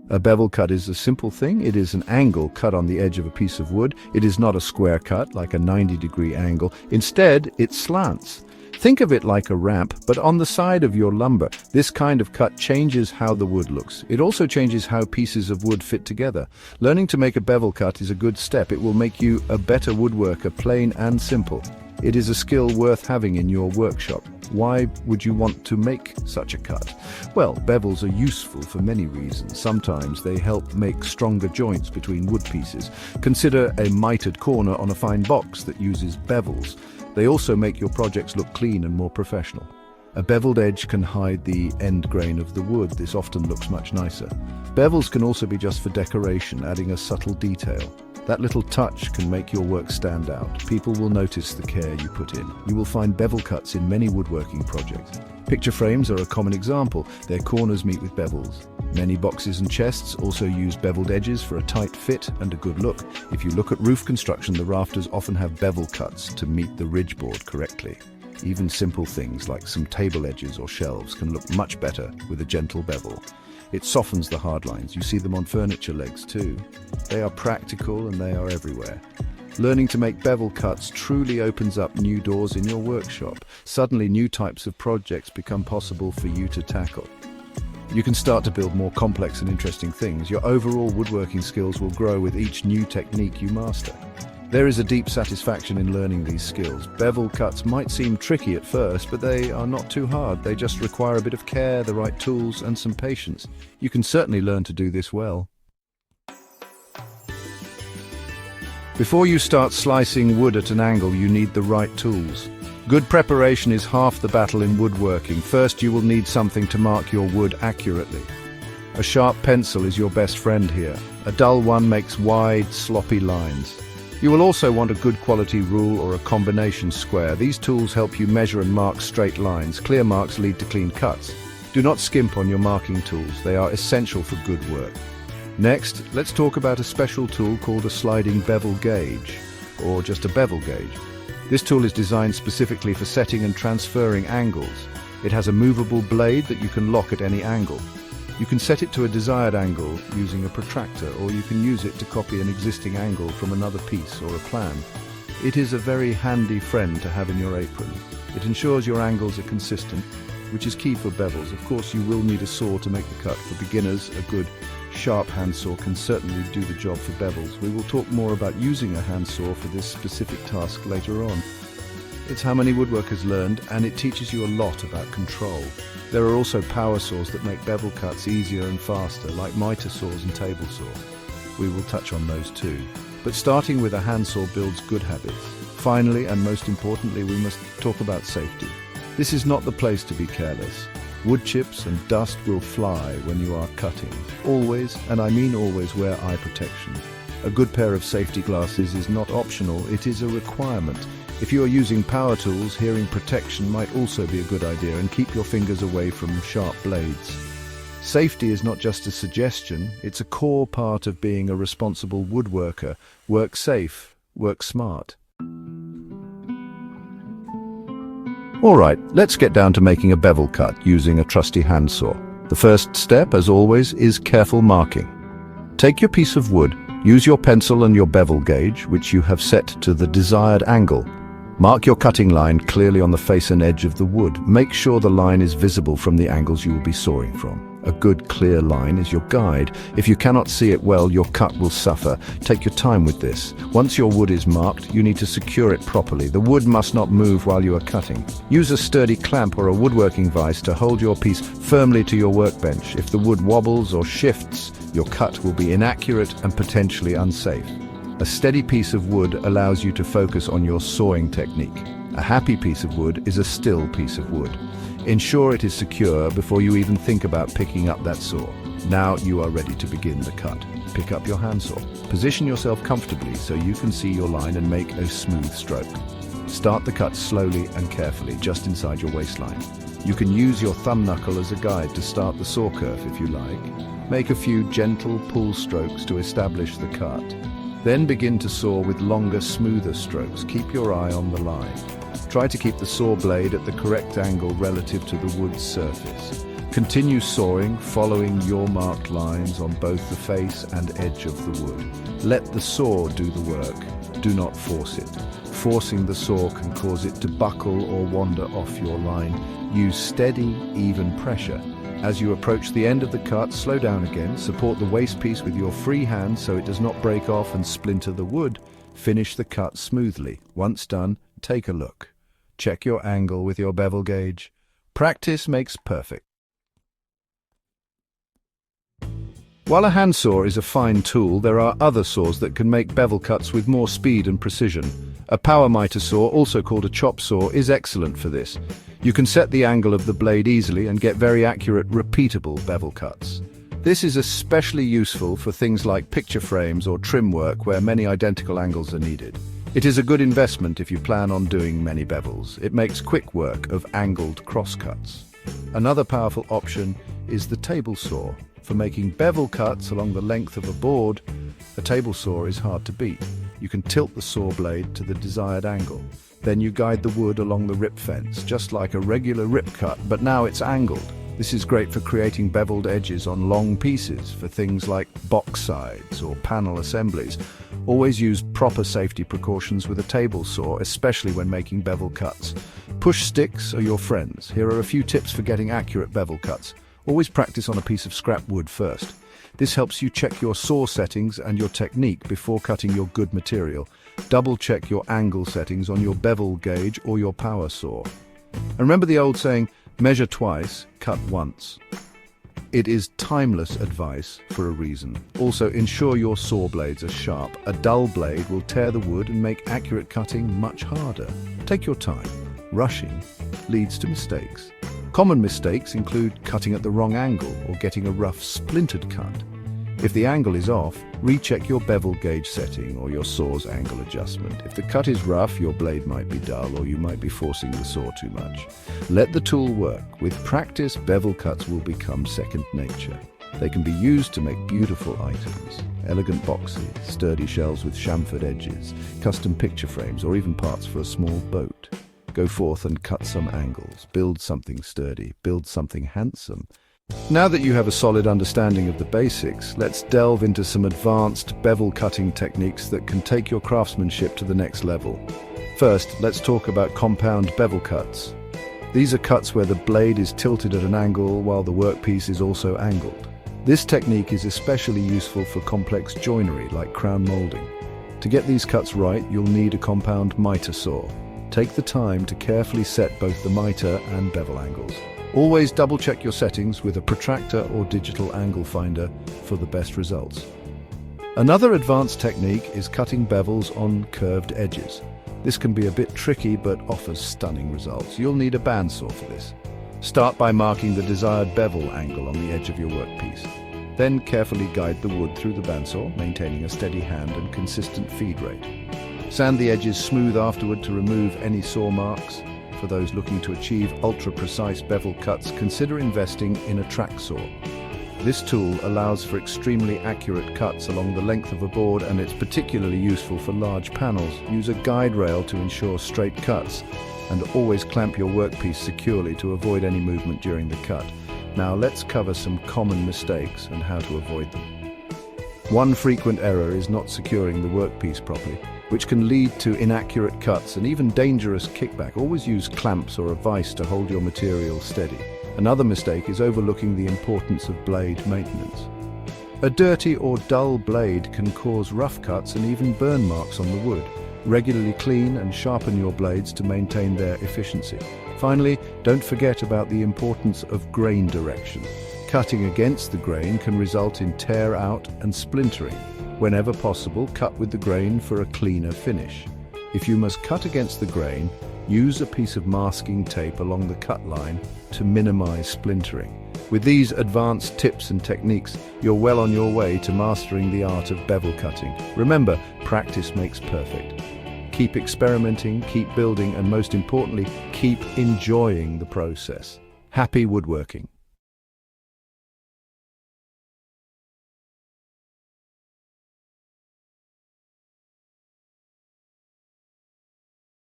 A bevel cut is a simple thing. It is an angle cut on the edge of a piece of wood. It is not a square cut, like a 90-degree angle. Instead, it slants. Think of it like a ramp, but on the side of your lumber. This kind of cut changes how the wood looks. It also changes how pieces of wood fit together. Learning to make a bevel cut is a good step. It will make you a better woodworker, plain and simple. It is a skill worth having in your workshop. Why would you want to make such a cut? Well, bevels are useful for many reasons. Sometimes they help make stronger joints between wood pieces. Consider a mitered corner on a fine box that uses bevels. They also make your projects look clean and more professional. A beveled edge can hide the end grain of the wood. This often looks much nicer. Bevels can also be just for decoration, adding a subtle detail. That little touch can make your work stand out. People will notice the care you put in. You will find bevel cuts in many woodworking projects. Picture frames are a common example. Their corners meet with bevels. Many boxes and chests also use beveled edges for a tight fit and a good look. If you look at roof construction, the rafters often have bevel cuts to meet the ridge board correctly. Even simple things like some table edges or shelves can look much better with a gentle bevel. It softens the hard lines. You see them on furniture legs too. They are practical and they are everywhere. Learning to make bevel cuts truly opens up new doors in your workshop. Suddenly new types of projects become possible for you to tackle. You can start to build more complex and interesting things. Your overall woodworking skills will grow with each new technique you master. There is a deep satisfaction in learning these skills. Bevel cuts might seem tricky at first, but they are not too hard. They just require a bit of care, the right tools, and some patience. You can certainly learn to do this well. Before you start slicing wood at an angle, you need the right tools. Good preparation is half the battle in woodworking. First, you will need something to mark your wood accurately. A sharp pencil is your best friend here. A dull one makes wide, sloppy lines. You will also want a good quality rule or a combination square. These tools help you measure and mark straight lines. Clear marks lead to clean cuts. Do not skimp on your marking tools. They are essential for good work. Next, let's talk about a special tool called a sliding bevel gauge, or just a bevel gauge. This tool is designed specifically for setting and transferring angles. It has a movable blade that you can lock at any angle. You can set it to a desired angle using a protractor, or you can use it to copy an existing angle from another piece or a plan. It is a very handy friend to have in your apron. It ensures your angles are consistent, which is key for bevels. Of course, you will need a saw to make the cut. For beginners, a good sharp handsaw can certainly do the job for bevels. We will talk more about using a handsaw for this specific task later on. It's how many woodworkers learned, and it teaches you a lot about control. There are also power saws that make bevel cuts easier and faster, like miter saws and table saws. We will touch on those too. But starting with a handsaw builds good habits. Finally, and most importantly, we must talk about safety. This is not the place to be careless. Wood chips and dust will fly when you are cutting. Always, and I mean always, wear eye protection. A good pair of safety glasses is not optional, it is a requirement. If you are using power tools, hearing protection might also be a good idea, and keep your fingers away from sharp blades. Safety is not just a suggestion, it's a core part of being a responsible woodworker. Work safe, work smart. Alright, let's get down to making a bevel cut using a trusty handsaw. The first step, as always, is careful marking. Take your piece of wood, use your pencil and your bevel gauge, which you have set to the desired angle. Mark your cutting line clearly on the face and edge of the wood. Make sure the line is visible from the angles you will be sawing from. A good clear line is your guide. If you cannot see it well, your cut will suffer. Take your time with this. Once your wood is marked, you need to secure it properly. The wood must not move while you are cutting. Use a sturdy clamp or a woodworking vise to hold your piece firmly to your workbench. If the wood wobbles or shifts, your cut will be inaccurate and potentially unsafe. A steady piece of wood allows you to focus on your sawing technique. A happy piece of wood is a still piece of wood. Ensure it is secure before you even think about picking up that saw. Now you are ready to begin the cut. Pick up your handsaw. Position yourself comfortably so you can see your line and make a smooth stroke. Start the cut slowly and carefully, just inside your waistline. You can use your thumb knuckle as a guide to start the saw curve if you like. Make a few gentle pull strokes to establish the cut. Then begin to saw with longer, smoother strokes. Keep your eye on the line. Try to keep the saw blade at the correct angle relative to the wood's surface. Continue sawing, following your marked lines on both the face and edge of the wood. Let the saw do the work. Do not force it. Forcing the saw can cause it to buckle or wander off your line. Use steady, even pressure. As you approach the end of the cut, slow down again. Support the waste piece with your free hand so it does not break off and splinter the wood. Finish the cut smoothly. Once done, take a look. Check your angle with your bevel gauge. Practice makes perfect. While a handsaw is a fine tool, there are other saws that can make bevel cuts with more speed and precision. A power miter saw, also called a chop saw, is excellent for this. You can set the angle of the blade easily and get very accurate, repeatable bevel cuts. This is especially useful for things like picture frames or trim work where many identical angles are needed. It is a good investment if you plan on doing many bevels. It makes quick work of angled crosscuts. Another powerful option is the table saw. For making bevel cuts along the length of a board, a table saw is hard to beat. You can tilt the saw blade to the desired angle. Then you guide the wood along the rip fence, just like a regular rip cut, but now it's angled. This is great for creating beveled edges on long pieces for things like box sides or panel assemblies. Always use proper safety precautions with a table saw, especially when making bevel cuts. Push sticks are your friends. Here are a few tips for getting accurate bevel cuts. Always practice on a piece of scrap wood first. This helps you check your saw settings and your technique before cutting your good material. Double check your angle settings on your bevel gauge or your power saw. And remember the old saying, measure twice, cut once. It is timeless advice for a reason. Also, ensure your saw blades are sharp. A dull blade will tear the wood and make accurate cutting much harder. Take your time. Rushing leads to mistakes. Common mistakes include cutting at the wrong angle or getting a rough, splintered cut. If the angle is off, recheck your bevel gauge setting or your saw's angle adjustment. If the cut is rough, your blade might be dull or you might be forcing the saw too much. Let the tool work. With practice, bevel cuts will become second nature. They can be used to make beautiful items, elegant boxes, sturdy shelves with chamfered edges, custom picture frames, or even parts for a small boat. Go forth and cut some angles, build something sturdy, build something handsome. Now that you have a solid understanding of the basics, let's delve into some advanced bevel cutting techniques that can take your craftsmanship to the next level. First, let's talk about compound bevel cuts. These are cuts where the blade is tilted at an angle while the workpiece is also angled. This technique is especially useful for complex joinery like crown molding. To get these cuts right, you'll need a compound miter saw. Take the time to carefully set both the miter and bevel angles. Always double-check your settings with a protractor or digital angle finder for the best results. Another advanced technique is cutting bevels on curved edges. This can be a bit tricky but offers stunning results. You'll need a bandsaw for this. Start by marking the desired bevel angle on the edge of your workpiece. Then carefully guide the wood through the bandsaw, maintaining a steady hand and consistent feed rate. Sand the edges smooth afterward to remove any saw marks. For those looking to achieve ultra-precise bevel cuts, consider investing in a track saw. This tool allows for extremely accurate cuts along the length of a board, and it's particularly useful for large panels. Use a guide rail to ensure straight cuts, and always clamp your workpiece securely to avoid any movement during the cut. Now let's cover some common mistakes and how to avoid them. One frequent error is not securing the workpiece properly, which can lead to inaccurate cuts and even dangerous kickback. Always use clamps or a vise to hold your material steady. Another mistake is overlooking the importance of blade maintenance. A dirty or dull blade can cause rough cuts and even burn marks on the wood. Regularly clean and sharpen your blades to maintain their efficiency. Finally, don't forget about the importance of grain direction. Cutting against the grain can result in tear out and splintering. Whenever possible, cut with the grain for a cleaner finish. If you must cut against the grain, use a piece of masking tape along the cut line to minimize splintering. With these advanced tips and techniques, you're well on your way to mastering the art of bevel cutting. Remember, practice makes perfect. Keep experimenting, keep building, and most importantly, keep enjoying the process. Happy woodworking!